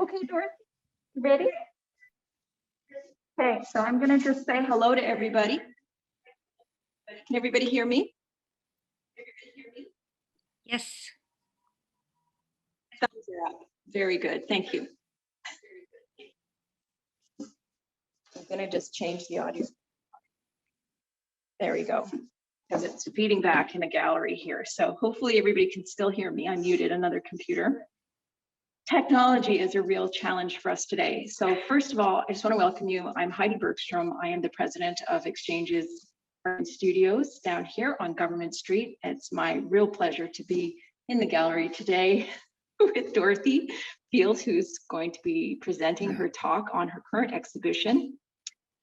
Okay, Dorothy, ready? Okay, so I'm gonna just say hello to everybody. Can everybody hear me? Yes. Thumbs are up. Very good, thank you. I'm gonna just change the audio. There we go, because it's feeding back in the gallery here. So hopefully everybody can still hear me. I muted another computer. Technology is a real challenge for us today. So first of all, I just want to welcome you. I'm Heidi Bergstrom. I am the president of Xchanges Art Studios down here on Government Street. It's my real pleasure to be in the gallery today with Dorothy Field, who's going to be presenting her talk on her current exhibition,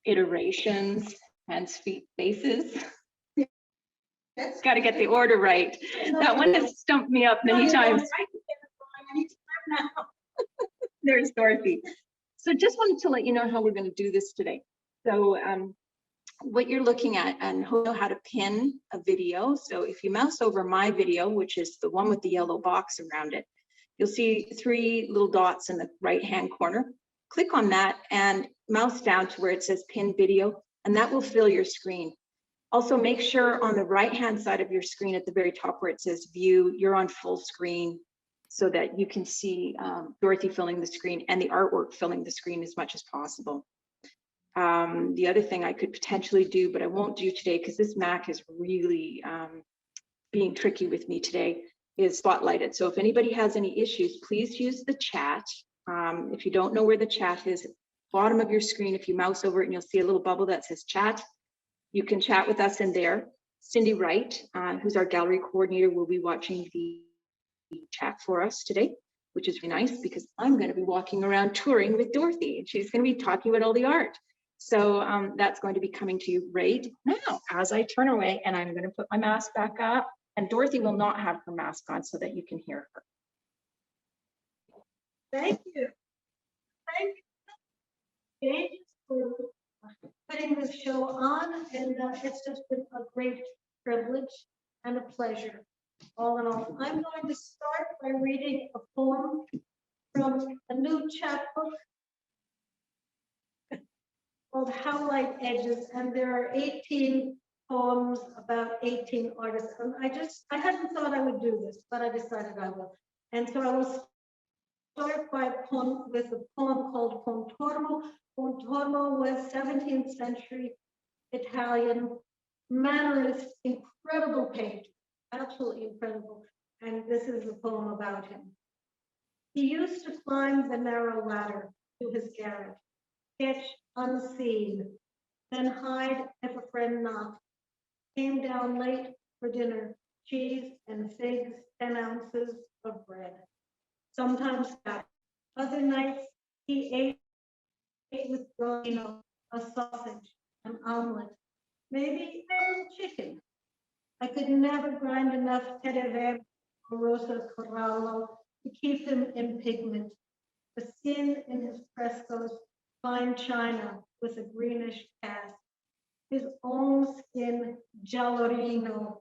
Iterations, Hands, Feet, Faces. Got to get the order right. That one has stumped me up many times. There's Dorothy. So just wanted to let you know how we're going to do this today. So what you're looking at and how to pin a video. So if you mouse over my video, which is the one with the yellow box around it, you'll see 3 little dots in the right-hand corner. Click on that and mouse down to where it says pin video, and that will fill your screen. Also, make sure on the right-hand side of your screen at the very top where it says view, you're on full screen so that you can see Dorothy filling the screen and the artwork filling the screen as much as possible. The other thing I could potentially do, but I won't do today because this Mac is really being tricky with me today, is spotlight it. So if anybody has any issues, please use the chat. If you don't know where the chat is, bottom of your screen, if you mouse over it and you'll see a little bubble that says chat, you can chat with us in there. Cindy Wright, who's our gallery coordinator, will be watching the chat for us today, which is really nice because I'm going to be walking around touring with Dorothy and she's going to be talking about all the art. So that's going to be coming to you right now as I turn away, and I'm going to put my mask back up, and Dorothy will not have her mask on so that you can hear her. Thank you. Thank you, Xchanges, for putting this show on, and it's just been a great privilege and a pleasure. All in all, I'm going to start by reading a poem from a new chapbook called How Light Edges, and there are 18 poems about 18 artists. And I hadn't thought I would do this, but I decided I will. And so I will start by with a poem called Pontormo. Pontormo was 17th century Italian mannerist, incredible painter, absolutely incredible. And this is a poem about him. He used to climb the narrow ladder to his garret, sketch unseen, then hide if a friend knocked, came down late for dinner, cheese and figs, 10 ounces of bread. Sometimes that. Other nights he ate with Rosino, a sausage, an omelet, maybe a little chicken. I could never grind enough Terere or Rosa Corallo to keep him in pigment. The skin in his frescoes, fine china with a greenish cast. His own skin, giallorino,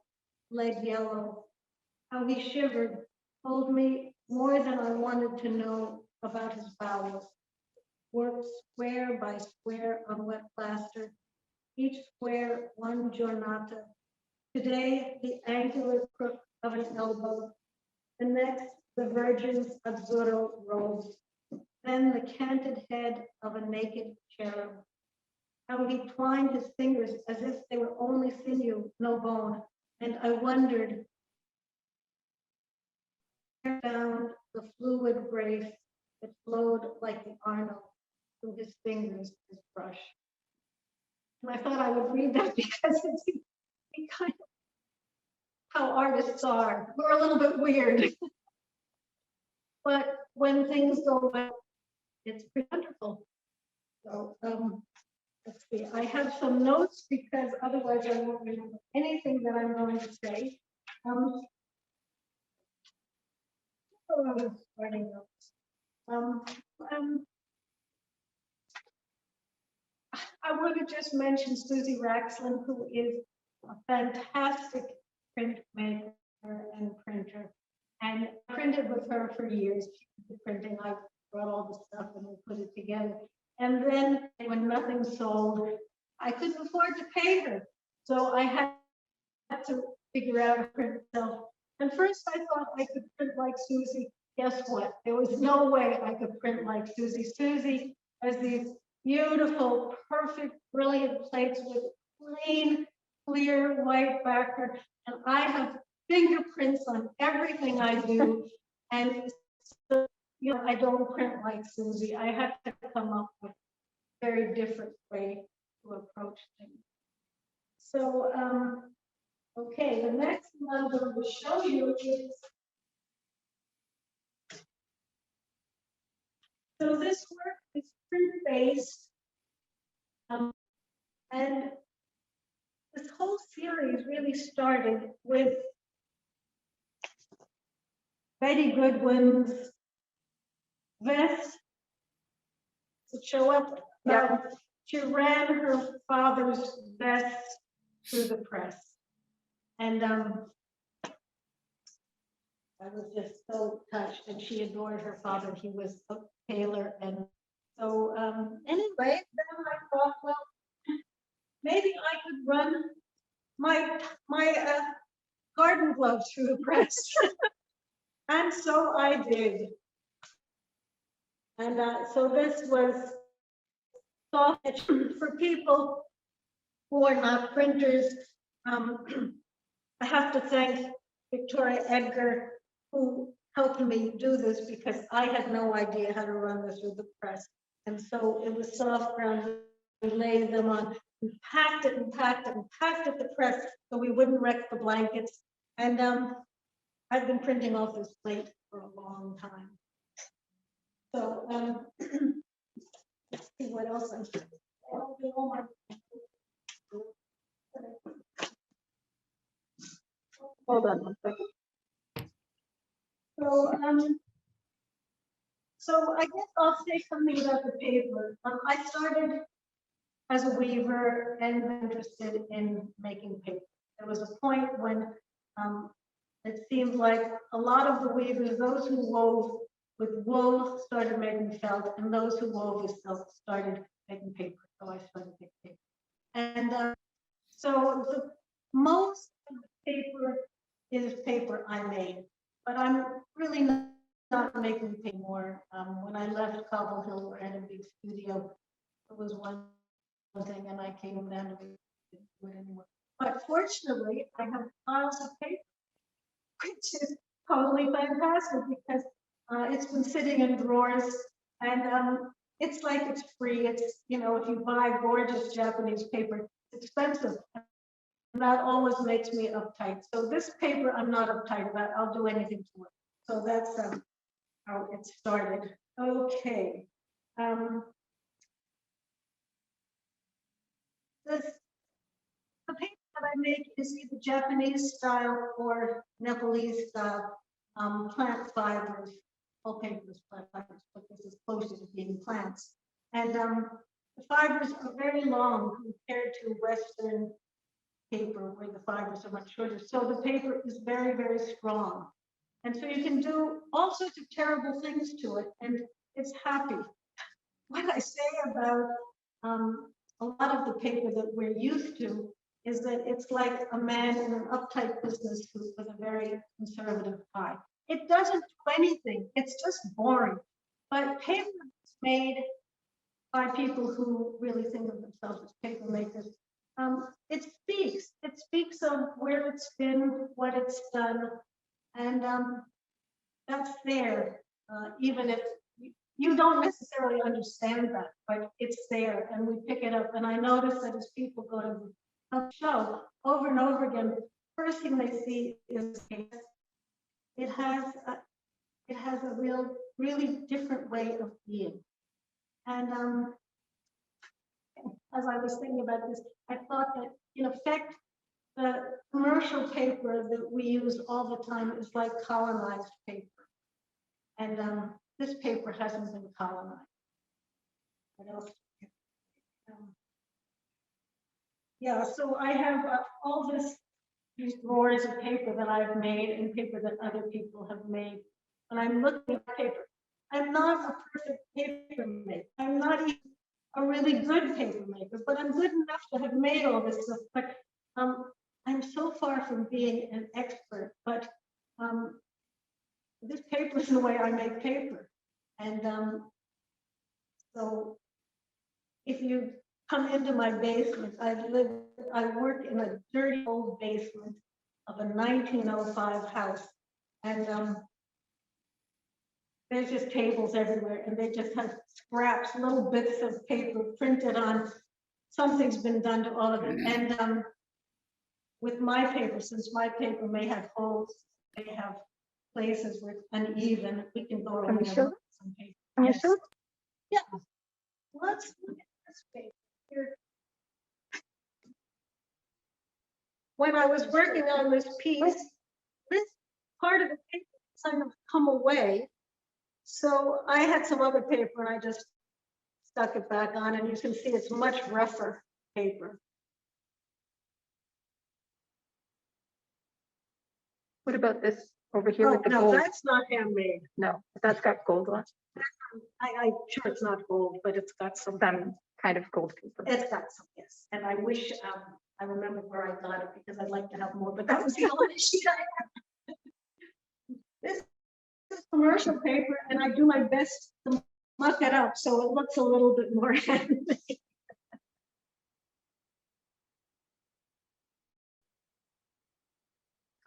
lead yellow. How he shivered, told me more than I wanted to know about his bowels. Worked square by square on wet plaster, each square one giornata. Today, the angular crook of an elbow, the next, the Virgin's azzurro rose, then the canted head of a naked cherub. How he twined his fingers as if they were only sinew, no bone, and I wondered, found the fluid grace that flowed like the Arno through his fingers, his brush. And I thought I would read that because it's kind of how artists are. We're a little bit weird. But when things go well, it's pretty wonderful. So let's see. I have some notes because otherwise I won't remember anything that I'm going to say. Starting notes. I want to just mention Susie Raxlin, who is a fantastic printmaker and printer. and printed with her for years. She did the printing, I brought all the stuff and we put it together. And then when nothing sold, I couldn't afford to pay her. So I had to figure out how to print myself. And first I thought I could print like Susie. Guess what? There was no way I could print like Susie. Susie has these beautiful, perfect, brilliant plates with clean, clear white background. And I have fingerprints on everything I do. And so, I don't print like Susie. I have to come up with a very different way to approach things. So, okay, the next one I'm going to show you is, so this work is print-based, and this whole series really started with Betty Goodwin's vest to show up. She ran her father's vest through the press. And I was just so touched, and she adored her father. He was a tailor. And so anyway, then I thought, well, maybe I could run my garden gloves through the press. And so I did. And so this was soft for people who are not printers. I have to thank Victoria Edgar, who helped me do this, because I had no idea how to run this through the press. And so it was soft ground. We laid them on. We packed it and packed it and packed it the press so we wouldn't wreck the blankets. And I've been printing off this plate for a long time. So let's see what else I'm doing. Hold on one second. So I guess I'll say something about the paper. I started as a weaver and interested in making paper. There was a point when it seemed like a lot of the weavers, those who wove with wool, started making felt, and those who wove with silk started making paper. So I started making paper. And so the most of the paper is paper I made, but I'm really not making paper more. When I left Cobble Hill, where I had a big studio, it was one thing, and I came down to do it anymore. But fortunately, I have piles of paper, which is totally fantastic, because it's been sitting in drawers, and it's like it's free. It's, if you buy gorgeous Japanese paper, it's expensive. And that always makes me uptight. So this paper, I'm not uptight about. I'll do anything to it. So that's how it started. Okay. The paper that I make is either Japanese style or Nepalese style plant fibers. All paper is plant fibers, but this is closer to being plants. And the fibers are very long compared to Western paper, where the fibers are much shorter. So the paper is very, very strong. And so you can do all sorts of terrible things to it, and it's happy. What I say about a lot of the paper that we're used to is that it's like a man in an uptight business suit with a very conservative tie. It doesn't do anything. It's just boring. But paper is made by people who really think of themselves as paper makers. It speaks of where it's been, what it's done, and that's there, even if you don't necessarily understand that, but it's there, and we pick it up. And I notice that as people go to the show over and over again, first thing they see is it has a really different way of being. And as I was thinking about this, I thought that in effect, the commercial paper that we use all the time is like colonized paper. And this paper hasn't been colonized. What else? Yeah, so I have all this these drawers of paper that I've made and paper that other people have made. And I'm looking at paper. I'm not a perfect paper maker. I'm not even a really good paper maker, but I'm good enough to have made all this stuff. But I'm so far from being an expert, but this paper is the way I make paper. And so if you come into my basement, I work in a dirty old basement of a 1905 house. And there's just tables everywhere, and they just have scraps, little bits of paper printed on. Something's been done to all of it. And with my paper, since my paper may have holes, may have places where it's uneven, we can go around some paper. Yes. Yeah. Let's look at this paper here. When I was working on this piece, this part of the paper kind of come away. So I had some other paper and I just stuck it back on, and you can see it's much rougher paper. What about this over here with the no, gold? that's not handmade. No, that's got gold on. I'm sure it's not gold, but it's got some kind of gold paper. It's got some, yes. And I wish I remember where I got it, because I'd like to have more, but that was the only sheet I had. This is commercial paper, and I do my best to muck it up so it looks a little bit more handmade.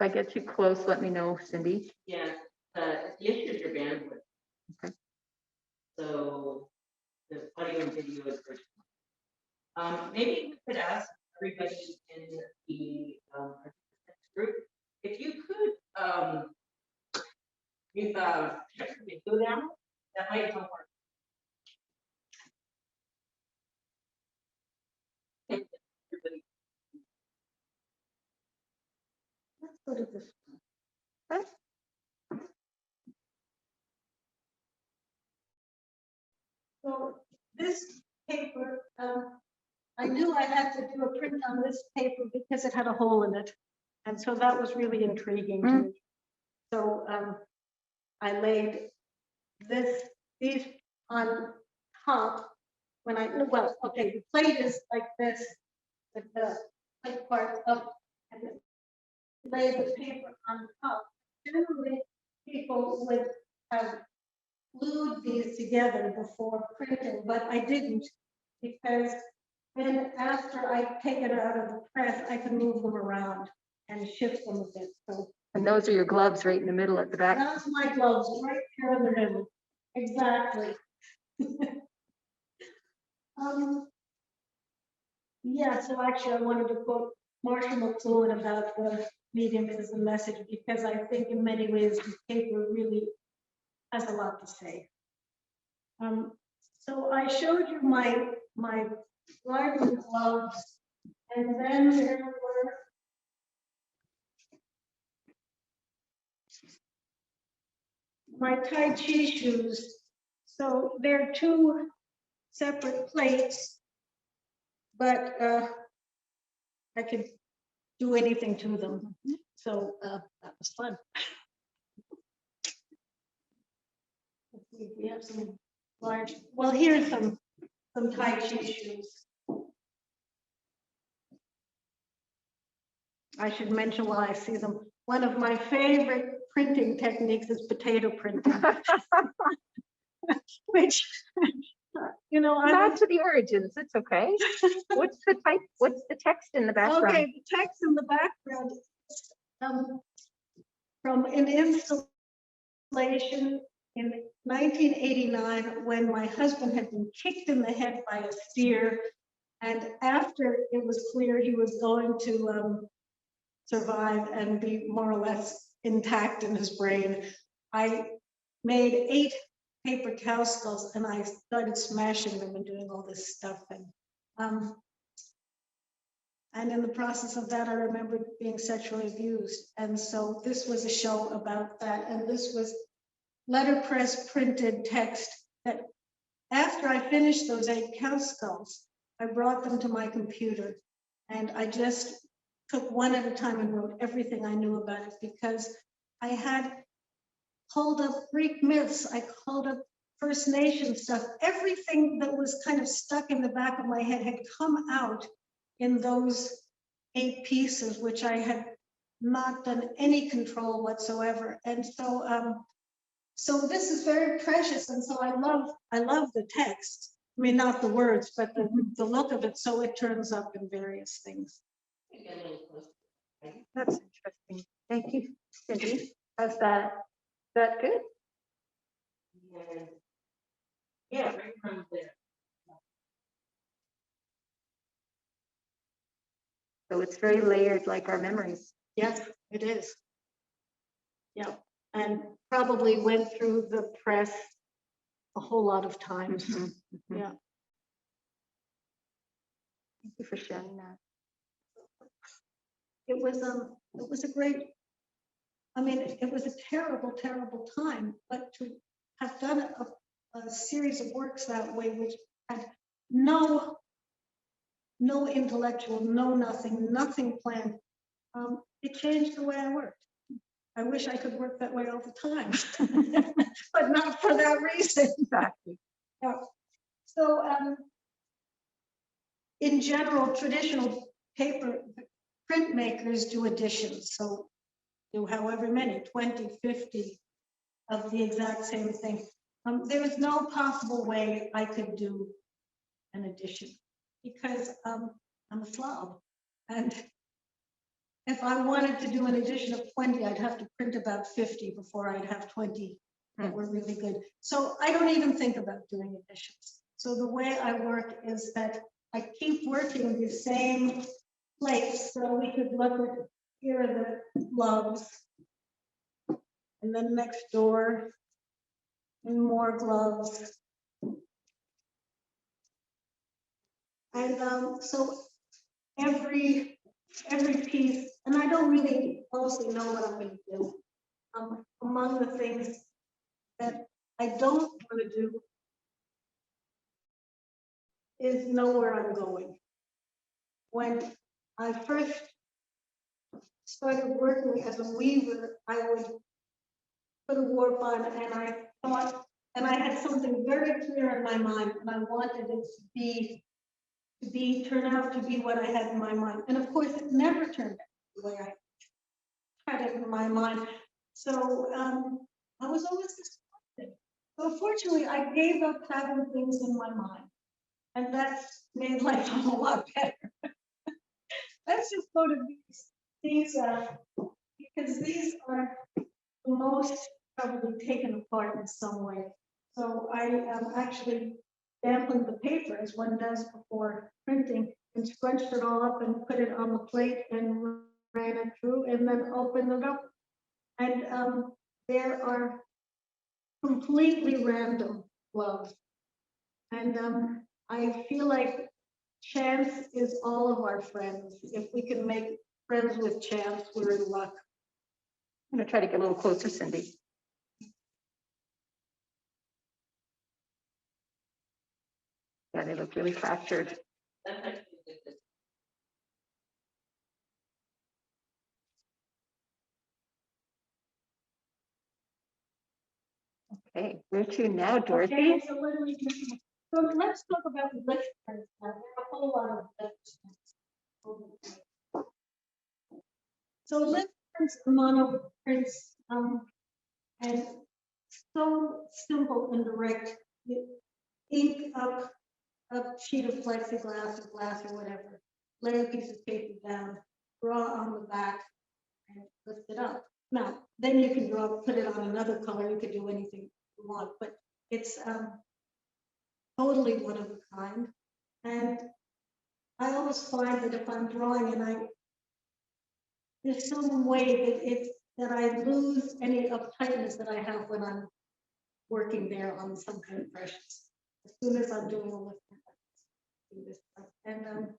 If I get too close, let me know, Cindy. Yeah, the issue is your bandwidth. Okay. So the audio and video is first. Maybe we could ask everybody in the participants group if you could check the video down. That might help. Everybody. Let's go to this one. So this paper, I knew I had to do a print on this paper because it had a hole in it. And so that was really intriguing to me. So I laid these on top when well, okay, the plate is like this, with the plate part up, and then lay the paper on top. Generally, people would have glued these together before printing, but I didn't, because then after I take it out of the press, I can move them around and shift them a bit. So, And those are your gloves right in the middle at the back. that's my gloves right here in the middle. Exactly. Yeah, so actually I wanted to quote Marshall McLuhan about the medium as a message, because I think in many ways the paper really has a lot to say. So I showed you my garden gloves, and then there were my Tai Chi shoes. So they're two separate plates, but I could do anything to them. So that was fun. Let's see if we have some large, well, here's some Tai Chi shoes. I should mention while I see them, one of my favorite printing techniques is potato printing. Which, you know, Back to the origins, it's okay. What's the text in the background? Okay, the text in the background is from an installation in 1989 when my husband had been kicked in the head by a steer, and after it was clear he was going to survive and be more or less intact in his brain, I made 8 paper cow skulls and I started smashing them and doing all this stuff. And in the process of that, I remembered being sexually abused. And so this was a show about that. And this was letterpress printed text that after I finished those 8 cow skulls, I brought them to my computer and I just took one at a time and wrote everything I knew about it, because I had called up Greek myths, I called up First Nation stuff, everything that was kind of stuck in the back of my head had come out in those 8 pieces, which I had not done any control whatsoever. And so, so this is very precious. And so I love the text. I mean, not the words, but the look of it. So it turns up in various things. That's interesting. Thank you, Cindy. How's that? Is that good? Yeah, right from there. So it's very layered, like our memories. Yes, it is. Yeah, and probably went through the press a whole lot of times. Yeah. Thank you for sharing that. It was a great, I mean, it was a terrible, terrible time, but to have done a series of works that way, which had no intellectual, nothing planned, it changed the way I worked. I wish I could work that way all the time, but not for that reason. Exactly. Yeah. So, in general, traditional paper printmakers do editions. So do however many, 20, 50 of the exact same thing. There is no possible way I could do an edition because I'm a slob. And if I wanted to do an edition of 20, I'd have to print about 50 before I'd have 20 that were really good. So I don't even think about doing editions. So the way I work is that I keep working the same place. So we could look at, here are the gloves, and then next door, and more gloves. And so every piece, and I don't really mostly know what I'm going to do. Among the things that I don't want to do is know where I'm going. When I first started working as a weaver, I would put a warp on, and I thought, and I had something very clear in my mind, and I wanted it to turn out to be what I had in my mind. And of course, it never turned out the way I had it in my mind. So I was always disappointed. So fortunately, I gave up having things in my mind, and that's made life a whole lot better. Let's just go to these because these are the most probably taken apart in some way. So I actually dampened the paper as one does before printing and scrunched it all up and put it on the plate and ran it through and then opened it up. And there are completely random gloves. And I feel like chance is all of our friends. If we can make friends with chance, we're in luck. I'm going to try to get a little closer, Cindy. Yeah, they look really fractured. That's actually good. Okay, where to now, Dorothy? Okay, so what do we do? So let's talk about the lift prints. There are a whole lot of lift prints. So lift prints, mono prints, and so simple and direct. You ink up a sheet of plexiglass or glass or whatever, lay a piece of paper down, draw on the back, and lift it up. Now, then you can draw, put it on another color. You could do anything you want, but it's totally one of a kind. And I always find that if I'm drawing and there's some way that I lose any uptightness that I have when I'm working there on some kind of precious. As soon as I'm doing a lift, I do this stuff. And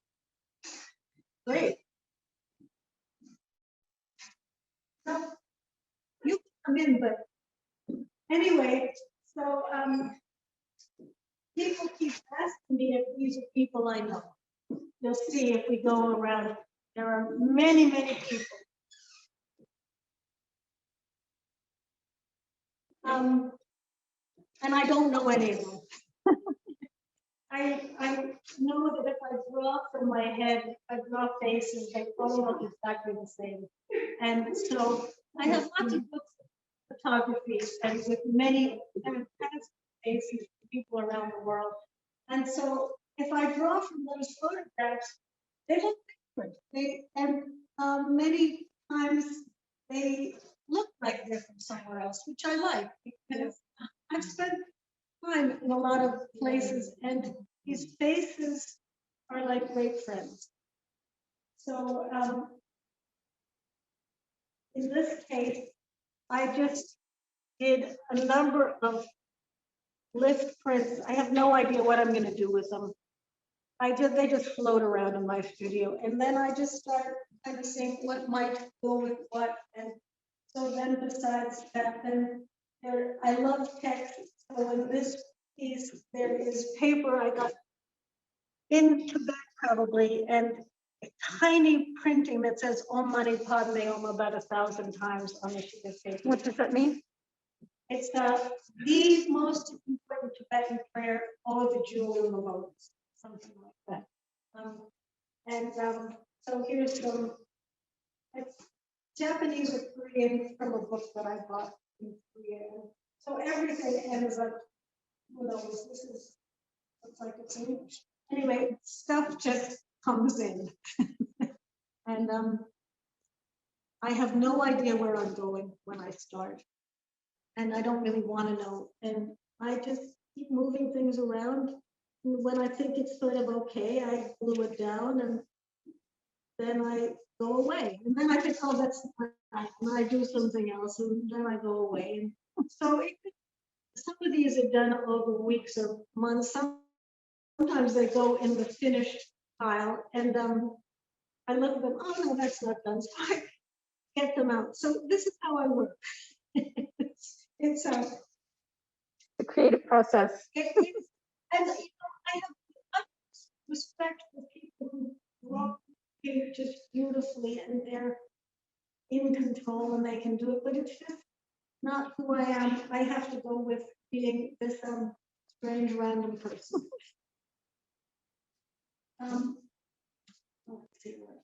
great. So you come in, but anyway, so people keep asking me if these are people I know. You'll see if we go around. There are many, many people. And I don't know any of them. I know that if I draw from my head, I draw faces, they all look exactly the same. And so I have lots of books of photography and with many faces, people around the world. And so if I draw from those photographs, they look different. Many times they look like they're from somewhere else, which I like because I've spent time in a lot of places and these faces are like great friends. So in this case, I just did a number of lift prints. I have no idea what I'm going to do with them. They just float around in my studio. And then I just start kind of saying what might go with what. And so then besides that, then I love text. So in this piece, there is paper I got in Tibet probably, and a tiny printing that says Om Mani Padme Om about 1,000 times on the sheet of paper. What does that mean? It's the most important Tibetan prayer, all the jewel in the lotus, something like that. So here's some, it's Japanese or Korean from a book that I bought in Korea. So everything ends up, who knows, this is, looks like it's English. Anyway, stuff just comes in. And I have no idea where I'm going when I start. And I don't really want to know. And I just keep moving things around. And when I think it's sort of okay, I glue it down and then I go away. And then I think, oh, that's not right. And I do something else and then I go away. And so some of these are done over weeks or months. Sometimes they go in the finished pile and I look at them, oh no, that's not done. So I get them out. So this is how I work. It's The creative process. and I have respect for people who draw pictures beautifully and they're in control and they can do it, but it's just not who I am. I have to go with being this strange random person. Let's see what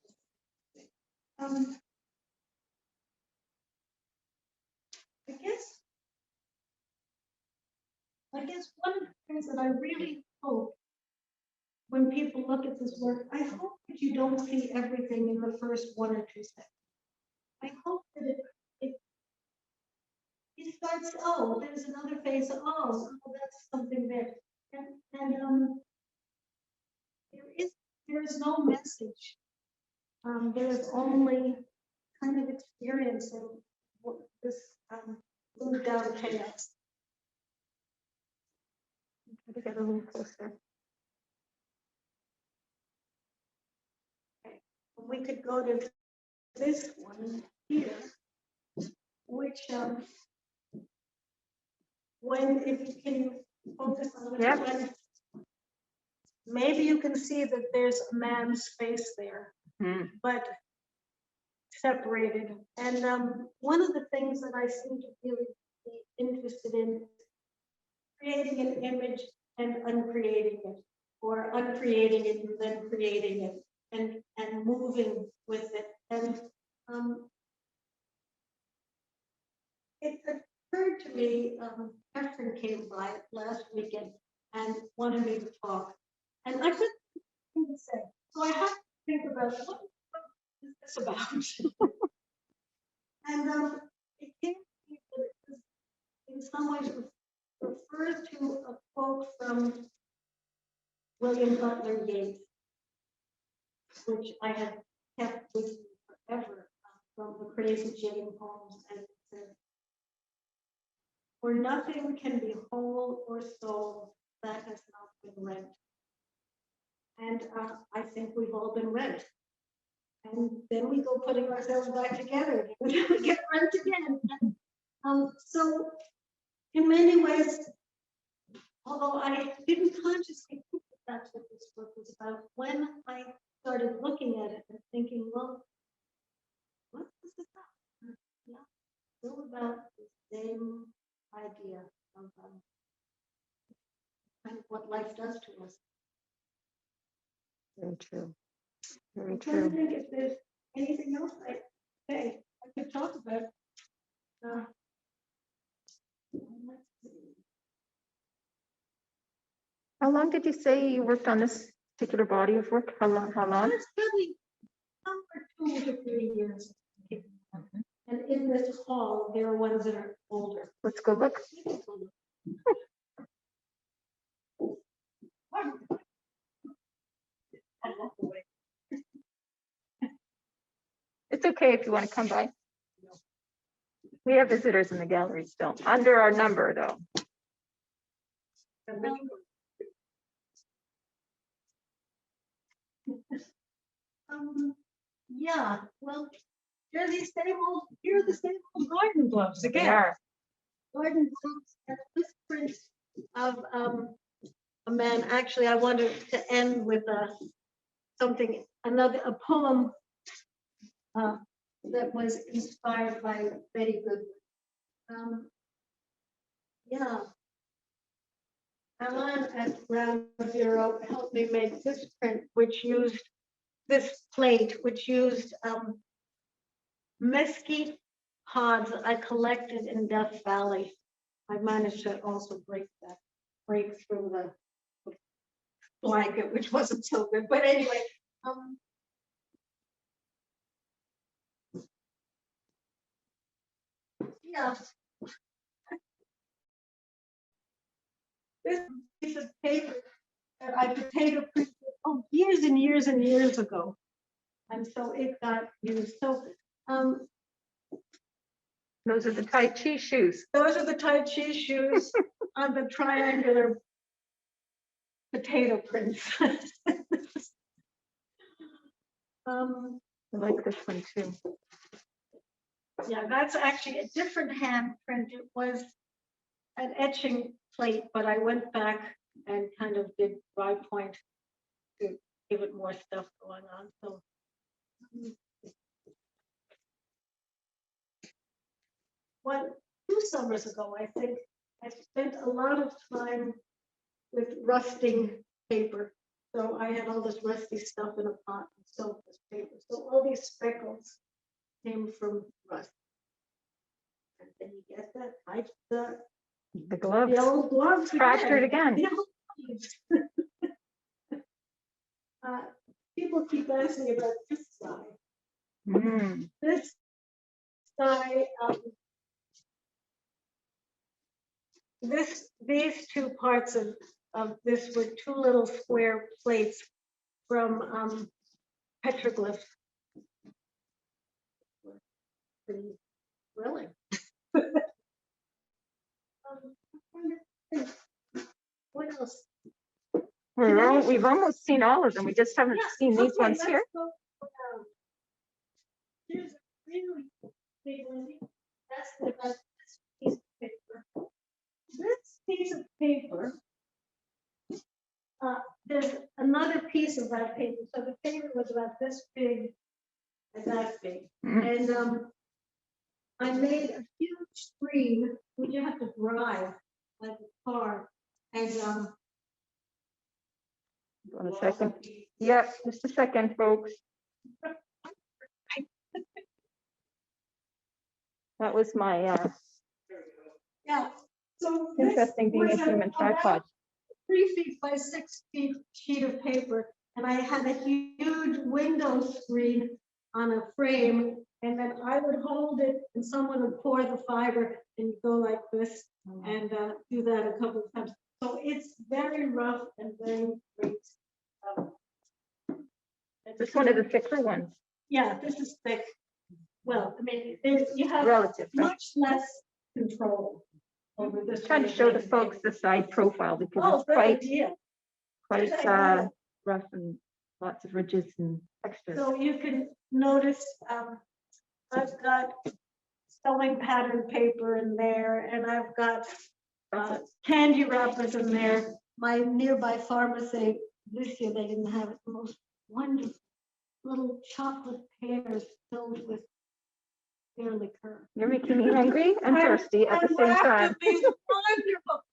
I guess one of the things that I really hope when people look at this work, I hope that you don't see everything in the first 1 or 2 seconds. I hope that it starts, oh, there's another face, oh, that's something there. And there is no message. There is only kind of experiencing what this glued down chaos. To get a little closer. Okay. We could go to this one here, which if you can focus on it, when maybe you can see that there's a man's face there, but separated. And one of the things that I seem to really be interested in is creating an image and uncreating it, or uncreating it and then creating it, and moving with it. And it occurred to me, Catherine came by last weekend and wanted me to talk, and I couldn't think to say. So I had to think about what is this about? And it came to me that it was in some ways refers to a quote from William Butler Yeats, which I have kept with me forever, from the Crazy Jane poems, and it says, "For nothing can be whole or soul that has not been rent." And I think we've all been rent. And then we go putting ourselves back together, and we get rent again. And, so in many ways, although I didn't consciously think that's what this book was about. When I started looking at it and thinking, well, what is this about? Yeah, still about the same idea of kind of what life does to us. Very true. Very I'm trying to true. think if there's anything else I could talk about. Let's see. How long did you say you worked on this particular body of work? How long? It's probably somewhere 2 to 3 years. And in this hall, there are ones that are older. Let's go look. It's okay if you want to come by. We have visitors in the gallery still, under our number though. Yeah, well, here are the same old garden gloves They again. are. Garden gloves and this print of a man. Actually, I wanted to end with a poem that was inspired by Betty Goodwin. Yeah. Alan at Ground Zero helped me make this print, which used this plate, which used mesquite pods that I collected in Death Valley. I managed to also break through the blanket, which wasn't so good. But anyway, yeah. This piece of paper that I potato printed years and years and years ago. And so it got used. So Those are the Tai Chi shoes. those are the Tai Chi shoes on the triangular potato prints. I like this one too. Yeah, that's actually a different hand print. It was an etching plate, but I went back and kind of did dry point to give it more stuff going on. So two summers ago, I think I spent a lot of time with rusting paper. So I had all this rusty stuff in a pot and soaked this paper. So all these speckles came from rust. And then you get that, The gloves. the old gloves Fractured again. The old gloves. People keep asking about this side. Mm. This side, these two parts of this were two little square plates from petroglyphs. Pretty thrilling. What else? We've almost seen all of them. We just haven't seen these ones let's here. go down. Here's a really big one. That's this piece of paper. This piece of paper, there's another piece of that paper. So the paper was about this big and that big. Mm. And I made a huge screen which you have to drive like a car. And One second. Yeah, just a second, folks. That was my yeah, so interesting being a human tripod. 3 feet by 6 feet sheet of paper, and I had a huge window screen on a frame, and then I would hold it, and someone would pour the fiber and go like this, and do that a couple of times. So it's very rough and very great. This one of the thicker ones. Yeah, this is thick. Well, I mean, you have Relative. Right? much less control over this. Trying to show the folks the side profile because Oh, it's good quite idea. rough and lots of ridges and textures. So you can notice I've got sewing pattern paper in there, and I've got candy wrappers in there. My nearby pharmacy This year they didn't have it. The most wonderful little chocolate pears filled with pear liqueur. You're making me hungry and thirsty at the same time. These wonderful.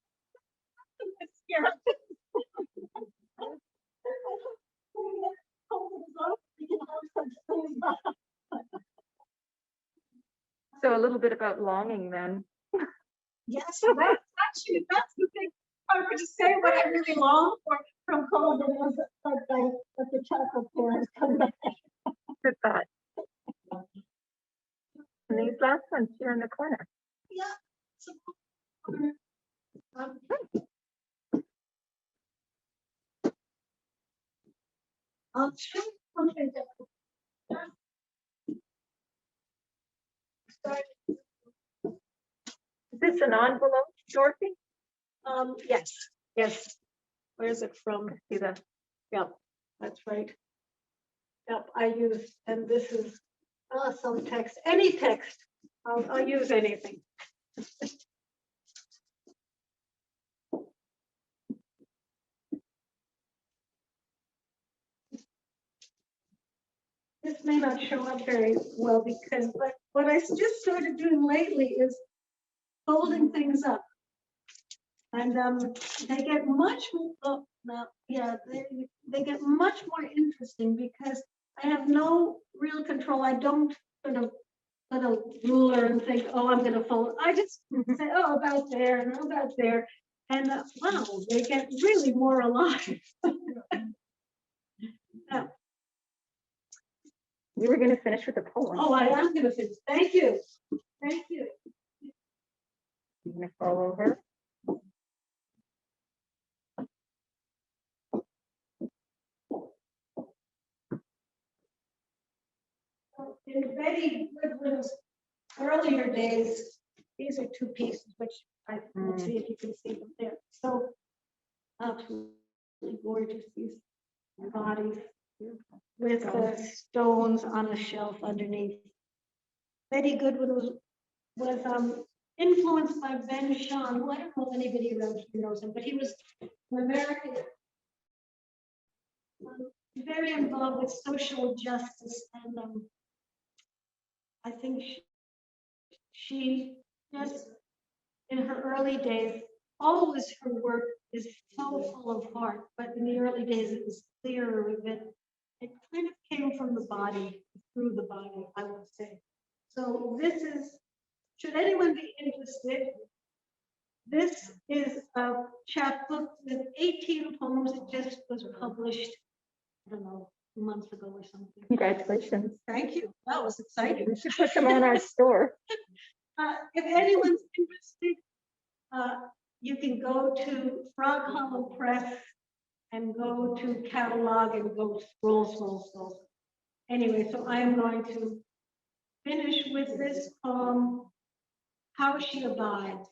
So a little bit about longing then. Yes, that's the thing. I would just say what I really long for from cold was that the chocolate pears come back. Good thought. And these last ones here in the corner. Yeah. So, I'll show you something that Is this an envelope, Dorothy? yes, yes. Where's it from? See that? Yep, that's right. Yep, I use, and this is some text, any text. I'll use anything. This may not show up very well because, but what I just started doing lately is folding things up. And they get much more, they get much more interesting because I have no real control. I don't sort of put a ruler and think, oh, I'm going to fold. I just say, oh, about there and about there. And wow, they get really more alive. You were going to finish with a poem. Oh, I am going to finish. Thank you. Thank you. You're going to follow her. In Betty Goodwin's earlier days, these are two pieces, which let's see if you can see them there. So absolutely gorgeous, these bodies with the stones on a shelf underneath. Betty Goodwin was influenced by Ben Shahn, who I don't know if anybody around here knows him, but he was an American, very involved with social justice, and I think she just, in her early days, always her work is so full of heart, but in the early days it was clearer that it kind of came from the body, through the body, I would say. So this is, should anyone be interested, this is a chapbook with 18 poems. It just was published, I don't know, months ago or something. Congratulations. Thank you. That was exciting. We should put them on our store. If anyone's interested, you can go to Frog Hollow Press and go to catalog and go scroll. Anyway, so I'm going to finish with this poem, How She Abides,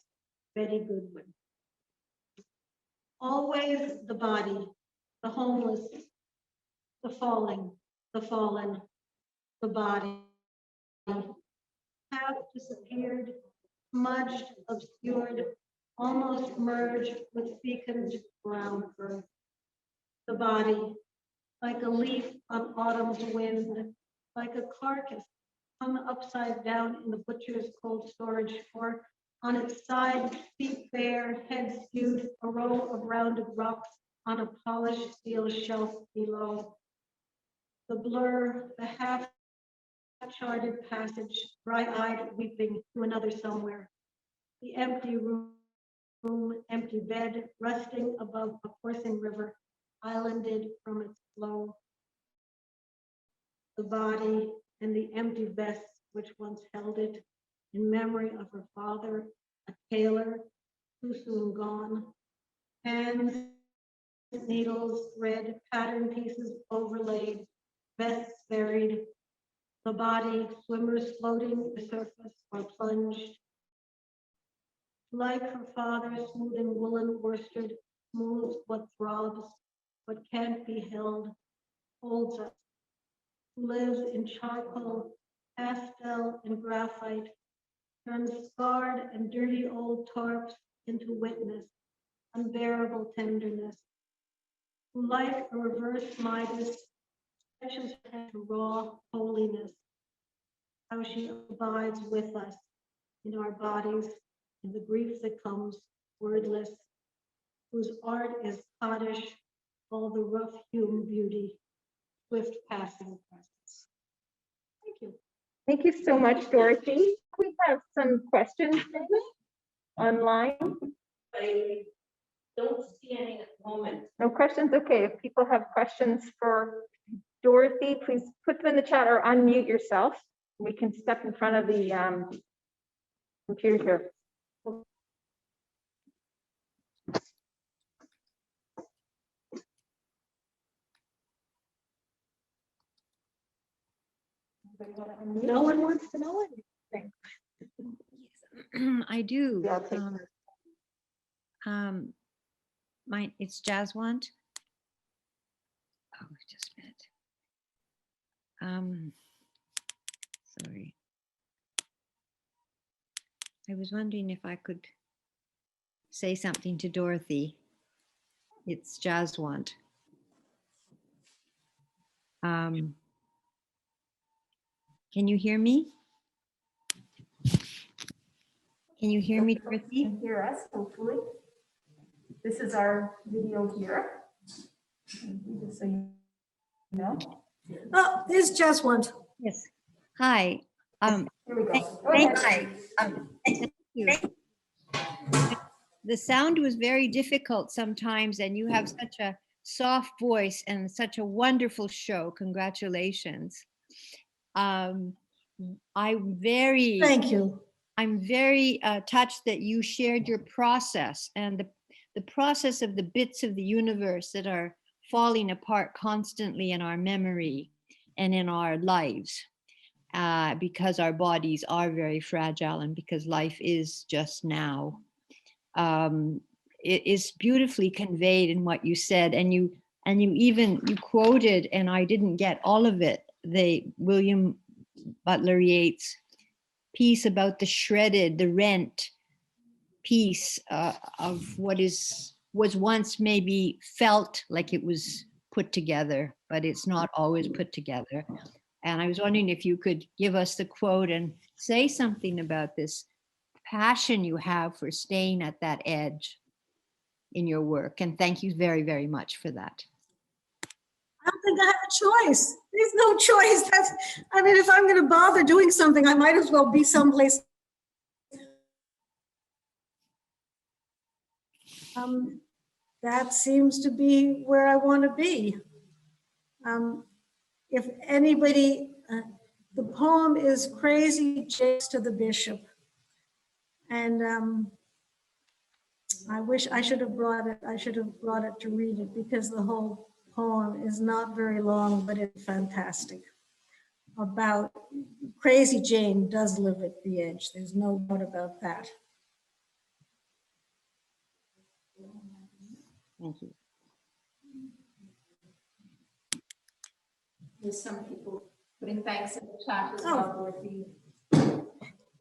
Betty Goodwin. Always the body, the homeless, the falling, the fallen, the body have disappeared, smudged, obscured, almost merged with fecund brown earth. The body, like a leaf on autumn's wind, like a carcass hung upside down in the butcher's cold storage, or on its side, feet bare, head skewed, a row of rounded rocks on a polished steel shelf below. The blur, the half-charted passage, dry-eyed, weeping to another somewhere. The empty room, empty bed, resting above a coursing river, islanded from its flow. The body and the empty vest which once held it, in memory of her father, a tailor, too soon gone. Hands, needles, thread, pattern pieces overlaid, vests buried. The body, swimmers floating the surface or plunged. Like her father, smoothing woolen worsted, smooths what throbs, what can't be held, holds us. Lives in charcoal, pastel, and graphite, turns scarred and dirty old tarps into witness, unbearable tenderness. Like a reverse Midas, stretches her to raw holiness, how she abides with us in our bodies, in the grief that comes wordless, whose art is oddish, all the rough hewn beauty, swift passing presence. Thank you. Thank you so much, Dorothy. We have some questions maybe online. I don't see any at the moment. No questions? Okay, if people have questions for Dorothy, please put them in the chat or unmute yourself. We can step in front of the computer here. No one wants to know anything. I do. Yeah, I'll take It's Jazzwant. Oh, just a minute. Sorry. I was wondering if I could say something to Dorothy. It's Jazzwant. Can you hear me? Can you hear me, Dorothy? Can hear us, hopefully. This is our video here. Just so you know. Oh, there's just one. Yes. Hi. Here we go. Go Thank ahead. Thank you. The sound was very difficult sometimes, and you have such a soft voice and such a wonderful show. Congratulations. I'm very Thank you. touched that you shared your process and the process of the bits of the universe that are falling apart constantly in our memory and in our lives, because our bodies are very fragile and because life is just now. It is beautifully conveyed in what you said, and you quoted, and I didn't get all of it, the William Butler Yeats piece about the rent piece of what was once maybe felt like it was put together, but it's not always put together. And I was wondering if you could give us the quote and say something about this passion you have for staying at that edge in your work. And thank you very, very much for that. I don't think I have a choice. There's no choice. I mean, if I'm going to bother doing something, I might as well be someplace. That seems to be where I want to be. If anybody, the poem is Crazy Jakes to the Bishop. And I wish I should have brought it. I should have brought it to read it, because the whole poem is not very long, but it's fantastic. About Crazy Jane does live at the edge. There's no doubt about that. Thank you. There's some people putting thanks in the chat as Oh. well, Dorothy.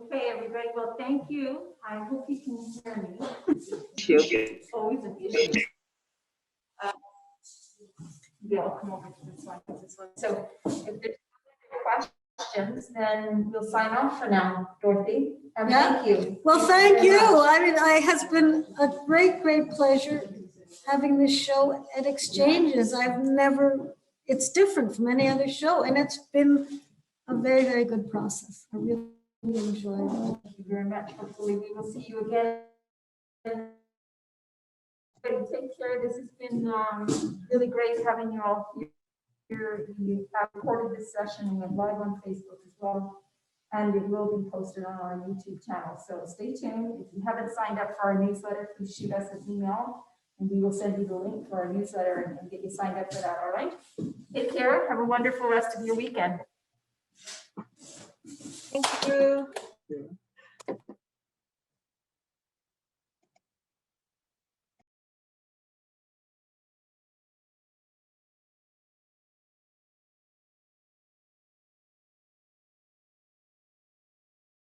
Okay, everybody, well, thank you. I hope you can hear me. It's always an issue. Yeah, I'll come over to this one. So if there's questions, then we'll sign off for now, Dorothy. And Yeah. thank you. Well, thank you. I mean, it has been a great, great pleasure having this show at Xchanges. It's different from any other show, and it's been a very, very good process. I really enjoyed it. Thank you very much. Hopefully we will see you again. Take care. This has been really great having you all here. We have recorded this session and we're live on Facebook as well. And it will be posted on our YouTube channel. So stay tuned. If you haven't signed up for our newsletter, please shoot us an email and we will send you the link for our newsletter and get you signed up for that. All right. Take care. Have a wonderful rest of your weekend. Thank you.